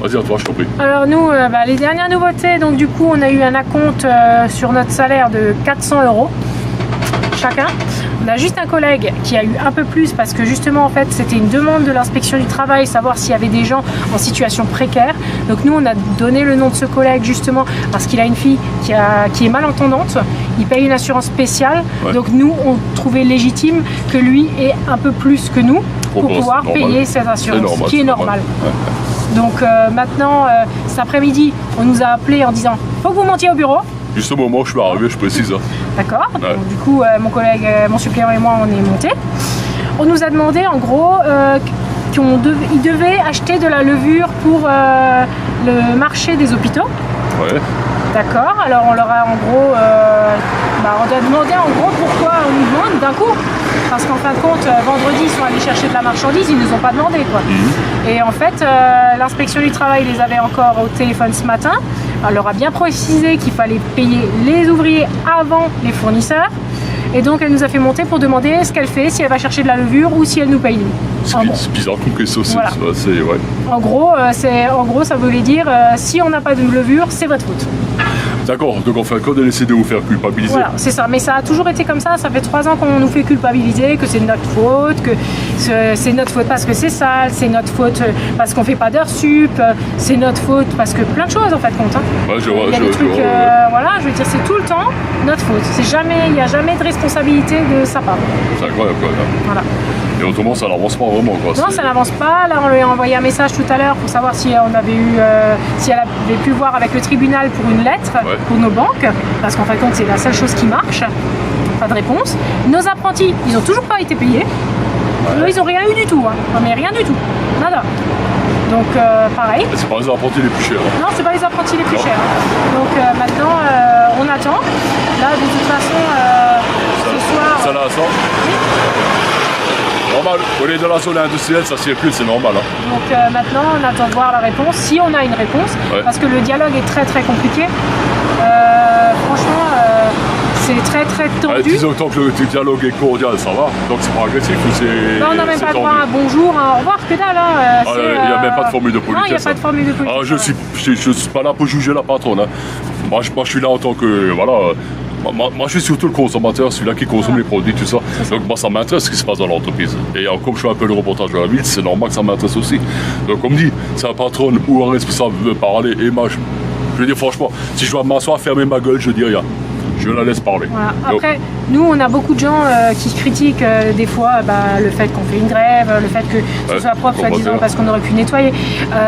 Vas-y, à toi, je t'en prie. Alors nous, les dernières nouveautés, donc du coup, on a eu un acompte sur notre salaire de 400 € chacun. On a juste un collègue qui a eu un peu plus parce que justement en fait c'était une demande de l'inspection du travail, savoir s'il y avait des gens en situation précaire. Donc nous on a donné le nom de ce collègue justement parce qu'il a une fille qui est malentendante. Il paye une assurance spéciale. Ouais. Donc nous on trouvait légitime que lui ait un peu plus que nous pour pouvoir payer cette assurance, ce qui est normal. Ouais. Donc maintenant cet après-midi on nous a appelé en disant faut que vous montiez au bureau. Juste au moment où je suis arrivé, je précise. D'accord. Ouais. Du coup, mon collègue, mon suppléant et moi, on est montés. On nous a demandé, en gros, qu'ils devaient acheter de la levure pour le marché des hôpitaux. Ouais. D'accord. Alors, on leur a, en gros, on a demandé, en gros, pourquoi on nous demande d'un coup. Parce qu'en fin de compte, vendredi, ils sont allés chercher de la marchandise, ils ne nous ont pas demandé, quoi. Et en fait, l'inspection du travail les avait encore au téléphone ce matin. Elle leur a bien précisé qu'il fallait payer les ouvriers avant les fournisseurs. Et donc elle nous a fait monter pour demander ce qu'elle fait, si elle va chercher de la levure ou si elle nous paye nous. C'est bizarre comme question, voilà. Ouais. En gros, ça voulait dire si on n'a pas de levure, c'est votre faute. D'accord, donc en fin de compte, elle essaie de vous faire culpabiliser. Voilà, c'est ça, mais ça a toujours été comme ça fait 3 ans qu'on nous fait culpabiliser, que c'est notre faute, que c'est notre faute parce que c'est sale, c'est notre faute parce qu'on fait pas d'heures sup, c'est notre faute parce que plein de choses en fait compte. Hein. Ouais, je vois, il y a des trucs, voilà, je veux dire, c'est tout le temps notre faute. Il n'y a jamais de responsabilité de sa part. C'est incroyable quoi. Voilà. Et autrement, ça n'avance pas vraiment quoi. Non, ça n'avance pas. Là, on lui a envoyé un message tout à l'heure pour savoir si on avait eu, si elle avait pu voir avec le tribunal pour une lettre pour nos banques, parce qu'en fin de compte, c'est la seule chose qui marche. Pas de réponse. Nos apprentis, ils n'ont toujours pas été payés. Eux, ils n'ont rien eu du tout. Hein. Non, mais rien du tout. Nada. Donc, pareil. C'est pas les apprentis les plus chers. Hein. Non, c'est pas les apprentis les plus chers. Hein. Donc, maintenant, on attend. Là, de toute façon, ce soir. Ça là, ça. Normal, au lieu de la zone industrielle, ça circule, c'est normal. Hein. Donc maintenant, on attend de voir la réponse, si on a une réponse, parce que le dialogue est très très compliqué. Franchement, c'est très très tendu. Disons tant que le dialogue est cordial, ça va. Donc c'est pas agressif ou c'est. Non, on n'a même pas droit à un bonjour, un au revoir, que dalle. Hein. Il n'y a même pas de formule de politesse. Non, il n'y a pas de formule de politesse. Je suis pas là pour juger la patronne. Hein. Moi, je suis là en tant que. Voilà. Moi, je suis surtout le consommateur, celui-là qui consomme les produits, tout ça. Donc, moi, ça m'intéresse ce qui se passe dans l'entreprise. Et comme je fais un peu le reportage de la ville, c'est normal que ça m'intéresse aussi. Donc, on me dit, c'est un patron ou un responsable veut parler. Et moi, je veux dire, franchement, si je dois m'asseoir, fermer ma gueule, je dis rien. Je la laisse parler. Voilà. Après, nous, on a beaucoup de gens qui critiquent des fois le fait qu'on fait une grève, le fait que ce soit propre, soi-disant, parce qu'on aurait pu nettoyer.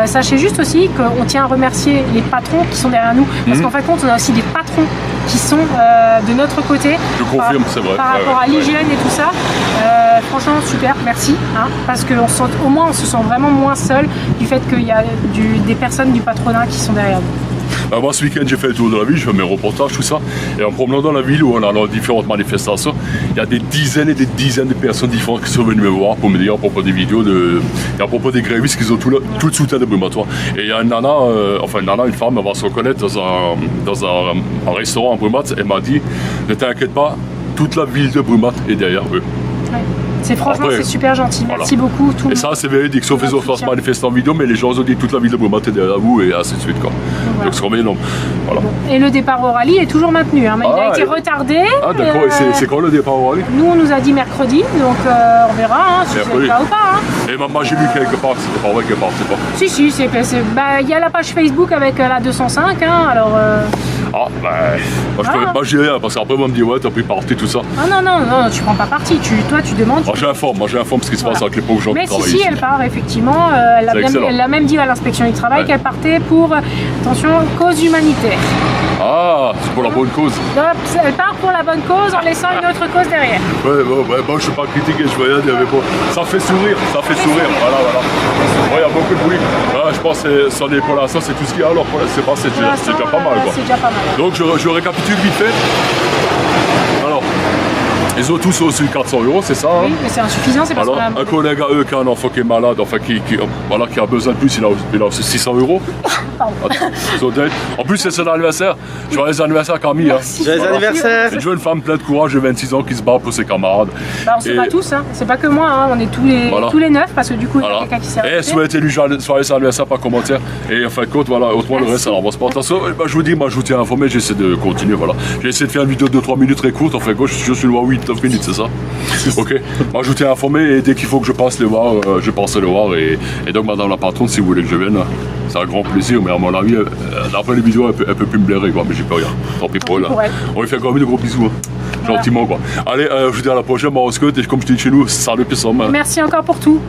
Sachez juste aussi qu'on tient à remercier les patrons qui sont derrière nous, parce qu'en fin de compte, on a aussi des patrons qui sont de notre côté. Je confirme, c'est vrai. Par rapport à l'hygiène et tout ça. Franchement, super, merci. Hein, parce qu'au moins, on se sent vraiment moins seul du fait qu'il y a des personnes du patronat qui sont derrière nous. Moi, ce week-end, j'ai fait le tour de la ville, je fais mes reportages, tout ça. Et en promenant dans la ville où on a différentes manifestations, il y a des dizaines et des dizaines de personnes différentes qui sont venues me voir pour me dire à propos des vidéos, et à propos des grévistes qu'ils ont tout le soutien de Brumatoire. Et il y a une nana, une femme, elle va se reconnaître dans un restaurant à Brumat, elle m'a dit, ne t'inquiète pas, toute la ville de Brumat est derrière eux. Ouais. Franchement, c'est super gentil. Merci beaucoup. Et ça, c'est véridique. Sauf les autres se manifestent en vidéo, mais les gens ont dit toute la ville de Brumat est derrière vous et ainsi de suite. Quoi. Voilà. Donc, c'est vraiment énorme. Voilà. Et le départ au rallye est toujours maintenu. Hein. Il a été retardé. Ah, d'accord. Et c'est quand le départ au rallye? Nous, on nous a dit mercredi. Donc, on verra si c'est le cas ou pas. Hein. Et maman, j'ai lu quelque part. C'était pas vrai qu'elle partait pas. Si. Il y a la page Facebook avec la 205. Hein, alors. Moi, je dis rien parce qu'après, on me dit, ouais, t'as pris parti, tout ça. Ah non, tu prends pas parti. Toi, tu demandes. Moi, j'informe ce qui se passe avec les pauvres gens qui travaillent. Mais si, elle part, effectivement. Elle a même dit à l'inspection du travail qu'elle partait pour, attention, cause humanitaire. Ah, c'est pour la bonne cause. Elle part pour la bonne cause en laissant une autre cause derrière. Moi, je suis pas critiqué, je veux rien dire, mais bon, ça fait sourire. Voilà. Il y a beaucoup de bruit. Je pense que ça n'est pour l'instant, c'est tout ce qu'il y a. Alors, c'est déjà pas mal. Quoi. C'est déjà pas mal. Donc, je récapitule vite fait. Alors, Ils ont tous aussi 400 €, c'est ça hein? Oui, mais c'est insuffisant, c'est parce qu'on Alors, a... un collègue à eux qui a un enfant qui est malade, enfin voilà, qui a besoin de plus, il a aussi 600 €. Pardon. Ils ont dit- En plus, c'est son anniversaire. Joyeux anniversaire, Camille. Hein. Merci. Joyeux anniversaire. Une jeune femme pleine de courage de 26 ans qui se bat pour ses camarades. Bah, on se Et- bat tous, hein. C'est pas que moi, hein. On est Voilà. tous les 9 parce que du coup, il y a Voilà. quelqu'un qui s'est Et arrêté. souhaitez-lui joyeux anniversaire par commentaire. Et en fin de compte, voilà, autrement le reste, ça n'avance pas. De toute façon, bah, je vous dis, moi je vous tiens informé, j'essaie de continuer. Voilà. J'ai essayé de faire une vidéo de 2-3 minutes très courte. En fin de compte, je suis loin 8-9 minutes, c'est ça? Ok. Moi je vous tiens informé et dès qu'il faut que je passe les voir, je passerai le voir. Et donc, madame la patronne, si vous voulez que je vienne, c'est un grand plaisir. Mais à mon avis, après les vidéos, elle peut plus me blairer, quoi. Mais j'ai pas rien. Tant pis pour elle. pour elle. On lui fait quand même de gros bisous. Hein. Voilà. Gentiment, quoi. Allez, je vous dis à la prochaine, moi, et comme je dis chez nous, salut, puis ça. Merci encore pour tout.